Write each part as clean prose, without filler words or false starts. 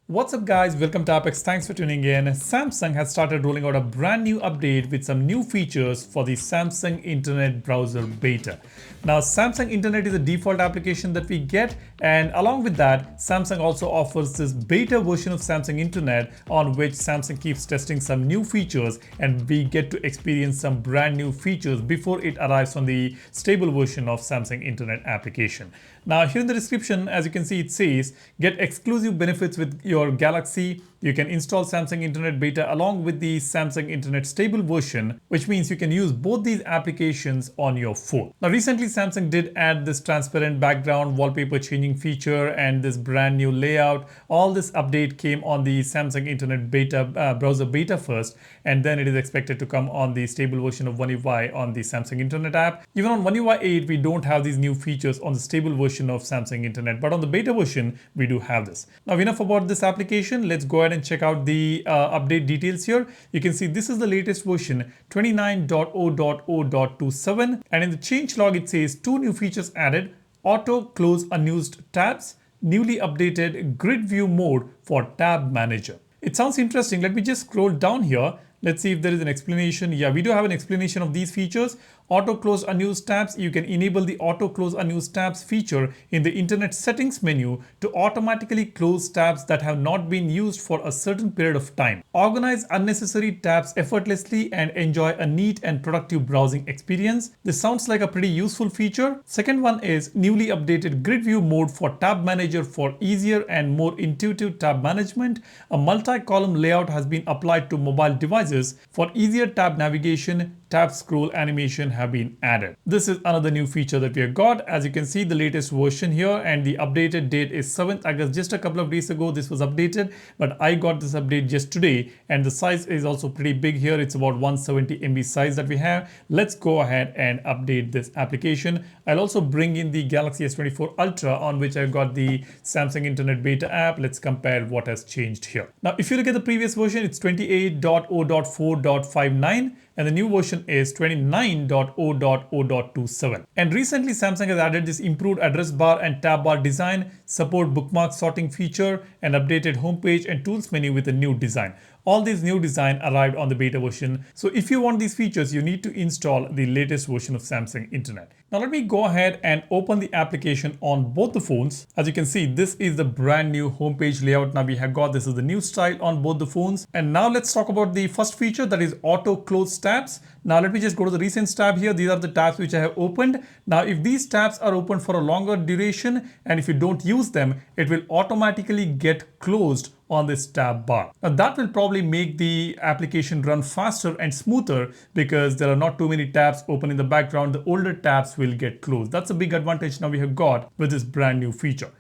What's up guys, welcome to Apex. Thanks for tuning in. Samsung has started rolling out a brand new update with some new features for the Samsung Internet Browser beta. Now Samsung Internet is a default application that we get, and along with that Samsung also offers this beta version of Samsung Internet on which Samsung keeps testing some new features, and we get to experience some brand new features before it arrives on the stable version of Samsung Internet application. Now here in the description, as you can see, it says get exclusive benefits with your Galaxy. You can install Samsung Internet Beta along with the Samsung Internet Stable version, which means you can use both these applications on your phone. Now recently Samsung did add this transparent background wallpaper changing feature and this brand new layout. All this update came on the Samsung Internet Beta browser beta first, and then it is expected to come on the stable version of One UI on the Samsung Internet app. Even on One UI 8, we don't have these new features on the stable version of Samsung Internet, but on the beta version, we do have this. Now enough about this application. Let's go ahead and check out the update details here. You can see this is the latest version 29.0.0.27, and in the changelog it says two new features added: auto close unused tabs, newly updated grid view mode for tab manager. It sounds interesting. Let me just scroll down here. Let's see if there is an explanation. Yeah, we do have an explanation of these features. Auto close unused tabs. You can enable the auto close unused tabs feature in the internet settings menu to automatically close tabs that have not been used for a certain period of time. Organize unnecessary tabs effortlessly and enjoy a neat and productive browsing experience. This sounds like a pretty useful feature. Second one is newly updated grid view mode for tab manager for easier and more intuitive tab management. A multi-column layout has been applied to mobile devices for easier tab navigation. Tab scroll animation have been added. This is another new feature that we have got. As you can see, the latest version here, and the updated date is 7th August. Just a couple of days ago this was updated, but I got this update just today, and the size is also pretty big here. It's about 170 MB size that we have. Let's go ahead and update this application. I'll also bring in the Galaxy S24 Ultra on which I've got the Samsung Internet Beta app. Let's compare what has changed here. Now if you look at the previous version, it's 28.0.4.59, and the new version is 29.0.0.27. And recently Samsung has added this improved address bar and tab bar design, support bookmark sorting feature, and updated homepage and tools menu with a new design. All these new design arrived on the beta version. So if you want these features, you need to install the latest version of Samsung Internet. Now let me go ahead and open the application on both the phones. As you can see, this is the brand new homepage layout. Now we have got, this is the new style on both the phones. And now let's talk about the first feature, that is auto close tabs. Now let me just go to the recent tab here. These are the tabs which I have opened. Now if these tabs are open for a longer duration and if you don't use them, it will automatically get closed on this tab bar. Now that will probably make the application run faster and smoother because there are not too many tabs open in the background. The older tabs will get closed. That's a big advantage now we have got with this brand new feature.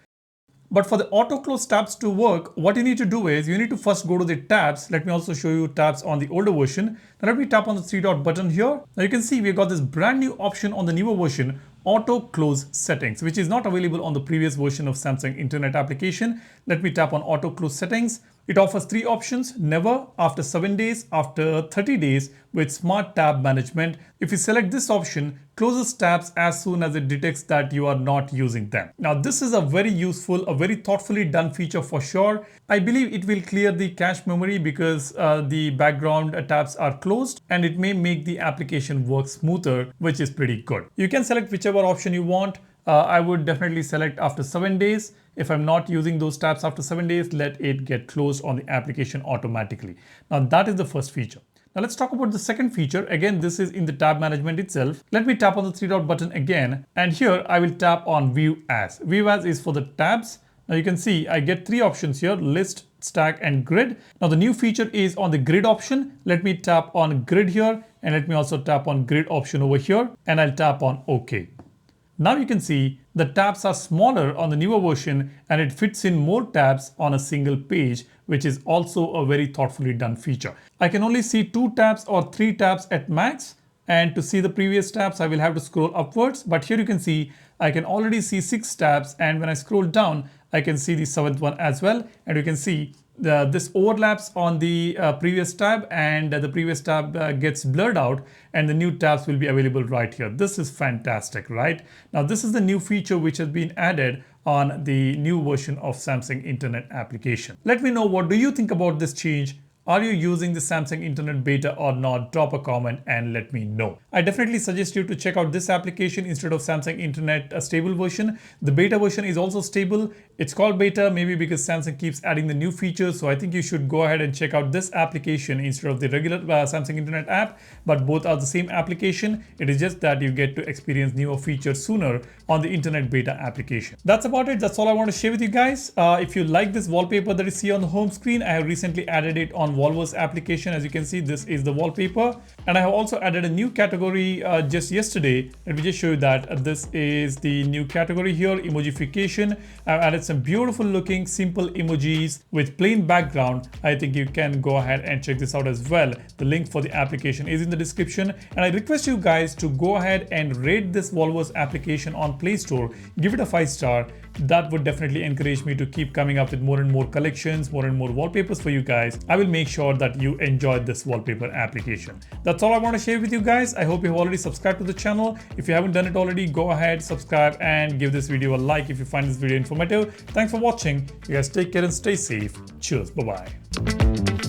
But for the auto close tabs to work, what you need to do is you need to first go to the tabs. Let me also show you tabs on the older version. Now let me tap on the three dot button here. Now you can see we've got this brand new option on the newer version, auto close settings, which is not available on the previous version of Samsung Internet application. Let me tap on auto close settings. It offers three options: never, after 7 days, after 30 days, with smart tab management. If you select this option, closes tabs as soon as it detects that you are not using them. Now this is a very useful, a very thoughtfully done feature for sure. I believe it will clear the cache memory because the background tabs are closed, and it may make the application work smoother, which is pretty good. You can select whichever option you want. I would definitely select after 7 days. If I'm not using those tabs after 7 days, let it get closed on the application automatically. Now that is the first feature. Now let's talk about the second feature. Again, this is in the tab management itself. Let me tap on the three dot button again, and here I will tap on view as. View as is for the tabs. Now you can see I get three options here: list, stack, and grid. Now the new feature is on the grid option. Let me tap on grid here, and let me also tap on grid option over here, and I'll tap on OK. Now you can see the tabs are smaller on the newer version, and it fits in more tabs on a single page, which is also a very thoughtfully done feature. I can only see 2 tabs or 3 tabs at max, and to see the previous tabs I will have to scroll upwards, but here you can see I can already see 6 tabs, and when I scroll down I can see the 7th one as well, and you can see this overlaps on the previous tab, and the previous tab gets blurred out, and the new tabs will be available right here. This is fantastic, right? Now this is the new feature which has been added on the new version of Samsung Internet application. Let me know, what do you think about this change? Are you using the Samsung Internet beta or not? Drop a comment and let me know. I definitely suggest you to check out this application instead of Samsung Internet, a stable version. The beta version is also stable. It's called beta maybe because Samsung keeps adding the new features. So I think you should go ahead and check out this application instead of the regular Samsung Internet app. But both are the same application. It is just that you get to experience newer features sooner on the Internet beta application. That's about it. That's all I want to share with you guys. If you like this wallpaper that you see on the home screen, I have recently added it on Wallpaper application. As you can see, this is the wallpaper, and I have also added a new category just yesterday. Let me just show you that this is the new category here, emojification. I've added some beautiful looking simple emojis with plain background. I think you can go ahead and check this out as well. The link for the application is in the description, and I request you guys to go ahead and rate this Wallpaper application on Play Store. Give it a 5-star. That would definitely encourage me to keep coming up with more and more collections, more and more wallpapers for you guys. I will make sure that you enjoyed this wallpaper application. That's all I want to share with you guys. I hope you've already subscribed to the channel. If you haven't done it already, go ahead, subscribe, and give this video a like if you find this video informative. Thanks for watching. You guys take care and stay safe. Cheers. Bye-bye.